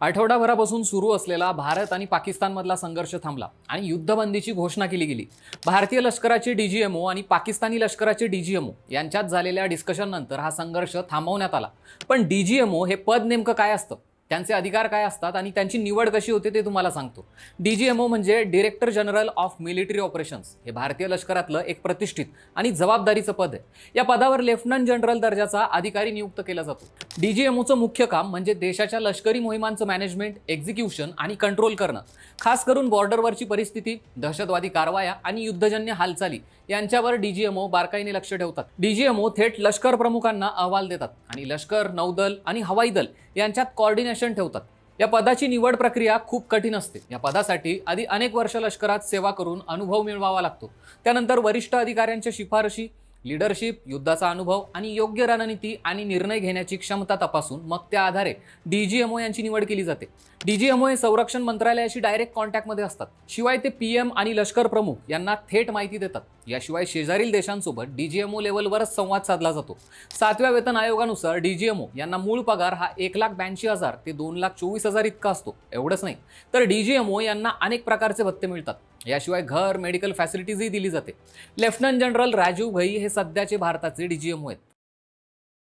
आठवडाभरापासून सुरू असलेला भारत आणि पाकिस्तानमधला संघर्ष थांबला आणि युद्धबंदीची घोषणा केली गेली. भारतीय लष्कराचे डीजीएमओ आणि पाकिस्तानी लष्कराचे डीजीएमओ यांच्यात झालेल्या डिस्कशन नंतर हा संघर्ष थांबवण्यात आला. पण डीजीएमओ हे पद नेमकं काय असतं, त्यांचे अधिकार काय असतात आणि त्यांची निवड कशी होते ते तुम्हाला सांगतो. डीजीएमओ म्हणजे director general of military operations. हे भारतीय लष्करातलं एक प्रतिष्ठित आणि जबाबदारीचं पद आहे. या पदावर लेफ्टनंट जनरल दर्जाचा अधिकारी नियुक्त केला जातो. डीजीएमओचं मुख्य काम म्हणजे देशाच्या लष्करी मोहिमांचं मॅनेजमेंट, एक्झिक्युशन आणि कंट्रोल करणं. खास करून बॉर्डरवरची परिस्थिती, दहशतवादी कारवाया आणि युद्धजन्य हालचाली यांच्यावर डीजीएमओ बारकाईने लक्ष ठेवतात. डीजीएमओ थेट लष्कर प्रमुखांना अहवाल देतात आणि लष्कर, नौदल आणि हवाई दल यांच्यात कोऑर्डिनेशन ठेवतात. या पदाची निवड प्रक्रिया खूप कठीण असते. या पदासाठी आधी अनेक वर्ष लष्करात सेवा करून अनुभव मिळवावा लागतो. त्यानंतर वरिष्ठ अधिकाऱ्यांच्या शिफारशी, लीडरशिप, युद्धाचा अनुभव आणि योग्य रणनीती आणि निर्णय घेण्याची क्षमता तपासून मग त्या आधारे डीजीएमओ यांची निवड केली जाते. डीजीएमओ हे संरक्षण मंत्रालयाशी डायरेक्ट कॉन्टॅक्टमध्ये असतात. शिवाय ते पीएम आणि लष्कर प्रमुख यांना थेट माहिती देतात. याशिवाय शेजारील देशांसोबत डीजीएमओ लेव्हलवरच संवाद साधला जातो. 7व्या वेतन आयोगानुसार डीजीएमओ यांना मूळ पगार हा 1,82,000 ते 2,24,000 इतका असतो. एवढंच नाही तर डीजीएमओ यांना अनेक प्रकारचे भत्ते मिळतात. याशिवाय घर, मेडिकल फॅसिलिटीजही दिली जाते. लेफ्टनंट जनरल राजीव घई हे सध्याचे भारताचे डीजीएमओ आहेत.